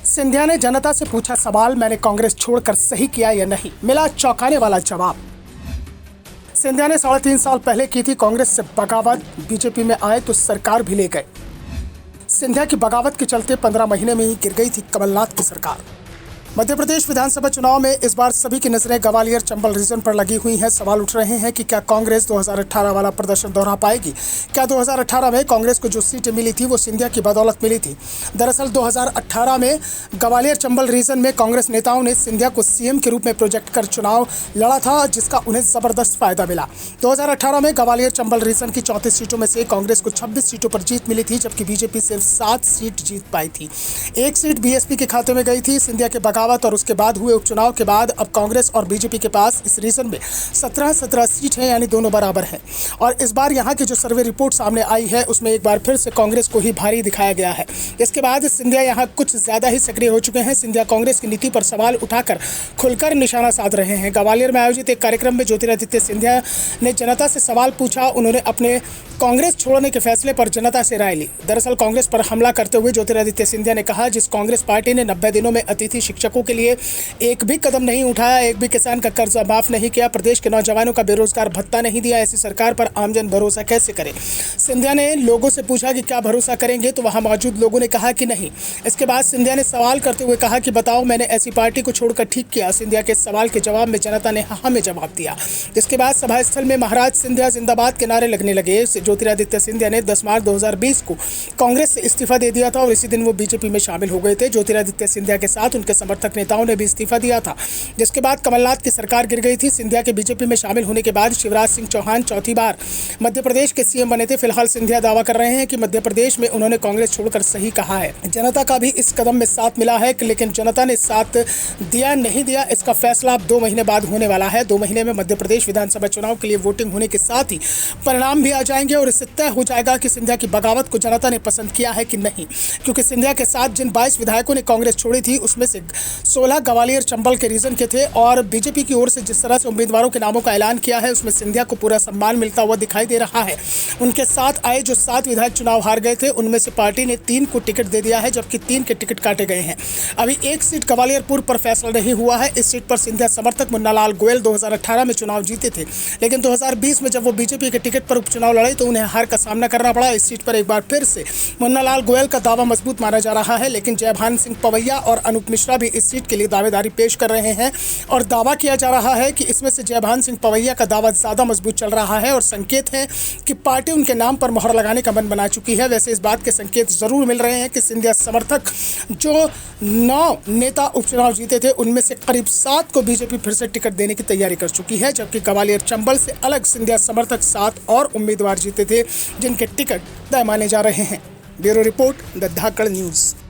सिंधिया ने जनता से पूछा सवाल, मैंने कांग्रेस छोड़कर सही किया या नहीं। मिला चौंकाने वाला जवाब। सिंधिया ने 3.5 साल पहले की थी कांग्रेस से बगावत, बीजेपी में आए तो सरकार भी ले गए। सिंधिया की बगावत के चलते 15 महीने में ही गिर गई थी कमलनाथ की सरकार। मध्य प्रदेश विधानसभा चुनाव में इस बार सभी की नजरें ग्वालियर चंबल रीजन पर लगी हुई हैं। सवाल उठ रहे हैं कि क्या कांग्रेस 2018 वाला प्रदर्शन दोहरा पाएगी। क्या 2018 में कांग्रेस को जो सीटें मिली थी वो सिंधिया की बदौलत मिली थी। दरअसल 2018 में ग्वालियर चंबल रीजन में कांग्रेस नेताओं ने सिंधिया को सीएम के रूप में प्रोजेक्ट कर चुनाव लड़ा था, जिसका उन्हें जबरदस्त फायदा मिला। 2018 में ग्वालियर चंबल रीजन की 34 सीटों में से कांग्रेस को 26 सीटों पर जीत मिली थी, जबकि बीजेपी सिर्फ 7 सीट जीत पाई थी। एक सीट बीएसपी के खाते में गई थी। सिंधिया के बगावत और उसके बाद हुए उपचुनाव के बाद अब कांग्रेस और बीजेपी के पास इस रीजन में 17 सीट हैं, यानी दोनों बराबर हैं। और इस बार यहां की जो सर्वे रिपोर्ट सामने आई है उसमें एक बार फिर से कांग्रेस को ही भारी दिखाया गया है। इसके बाद सिंधिया यहां कुछ ज्यादा ही सक्रिय हो चुके हैं। सिंधिया कांग्रेस की नीति पर सवाल उठाकर खुलकर निशाना साध रहे हैं। ग्वालियर में आयोजित एक कार्यक्रम में ज्योतिरादित्य सिंधिया ने जनता से सवाल पूछा। उन्होंने अपने कांग्रेस छोड़ने के फैसले पर जनता से राय ली। दरअसल कांग्रेस पर हमला करते हुए ज्योतिरादित्य सिंधिया ने कहा, जिस कांग्रेस पार्टी ने 90 दिनों में अतिथि शिक्षकों के लिए एक भी कदम नहीं उठाया, एक भी किसान का कर्जा माफ नहीं किया, प्रदेश के नौजवानों का बेरोजगार भत्ता नहीं दिया, ऐसी सरकार पर आमजन भरोसा कैसे करे। सिंधिया ने लोगों से पूछा कि क्या भरोसा करेंगे, तो वहां मौजूद लोगों ने कहा कि नहीं। इसके बाद सिंधिया ने सवाल करते हुए कहा कि बताओ, मैंने ऐसी पार्टी को छोड़कर ठीक किया। सिंधिया के सवाल के जवाब में जनता ने हाँ में जवाब दिया। जिसके बाद सभा स्थल में महाराज सिंधिया जिंदाबाद के नारे लगने लगे। ज्योतिरादित्य सिंधिया ने 10 मार्च 2020 को कांग्रेस से इस्तीफा दे दिया था और इसी दिन वो बीजेपी में शामिल हो गए थे। ज्योतिरादित्य सिंधिया के साथ उनके समर्थक नेताओं ने भी इस्तीफा दिया था, जिसके बाद कमलनाथ की सरकार गिर गई थी। सिंधिया के बीजेपी में शामिल होने के बाद शिवराज सिंह चौहान चौथी बार मध्य प्रदेश के सीएम बने थे। फिलहाल सिंधिया दावा कर रहे हैं कि मध्य प्रदेश में उन्होंने कांग्रेस छोड़कर सही कहा है। जनता का भी इस कदम में साथ मिला है, लेकिन जनता ने साथ दिया नहीं दिया, इसका फैसला अब 2 महीने बाद होने वाला है। 2 महीने में मध्य प्रदेश विधानसभा चुनाव के लिए वोटिंग होने के साथ ही परिणाम भी आ जाएंगे और इससे तय हो जाएगा कि सिंधिया की बगावत को जनता ने पसंद किया है कि नहीं। क्योंकि सिंधिया के साथ जिन 22 विधायकों ने कांग्रेस छोड़ी थी उसमें से 16 ग्वालियर चंबल के रीजन के थे और बीजेपी की ओर से जिस तरह से उम्मीदवारों के नामों का ऐलान किया है उसमें सिंधिया को पूरा सम्मान मिलता हुआ दिखाई दे रहा है। उनके साथ आए जो 7 विधायक चुनाव हार गए थे उनमें से पार्टी ने 3 को टिकट दे दिया है, जबकि 3 के टिकट काटे गए हैं। अभी एक सीट ग्वालियर पूर्व पर फैसला नहीं हुआ है। इस सीट पर सिंधिया समर्थक मुन्नालाल गोयल 2018 में चुनाव जीते थे, लेकिन 2020 में जब वो बीजेपी के टिकट पर उपचुनाव लड़े तो उन्हें हार का सामना करना पड़ा। इस सीट पर एक बार फिर से मुन्नालाल गोयल का दावा मजबूत माना जा रहा है, लेकिन जयभान सिंह पवैया और अनूप मिश्रा भी इस सीट के लिए दावेदारी पेश कर रहे हैं और दावा किया जा रहा है कि इसमें से जयभान सिंह पवैया का दावा ज्यादा मजबूत चल रहा है और संकेत है कि पार्टी उनके नाम पर मोहर लगाने का मन बना चुकी है। वैसे इस बात के संकेत जरूर मिल रहे हैं कि सिंधिया समर्थक जो 9 नेता उपचुनाव जीते थे उनमें से करीब 7 को बीजेपी फिर से टिकट देने की तैयारी कर चुकी है, जबकि ग्वालियर चंबल से अलग सिंधिया समर्थक 7 और उम्मीदवार जीते थे जिनके टिकट तय माने जा रहे हैं। Bureau report, the Dhakad news.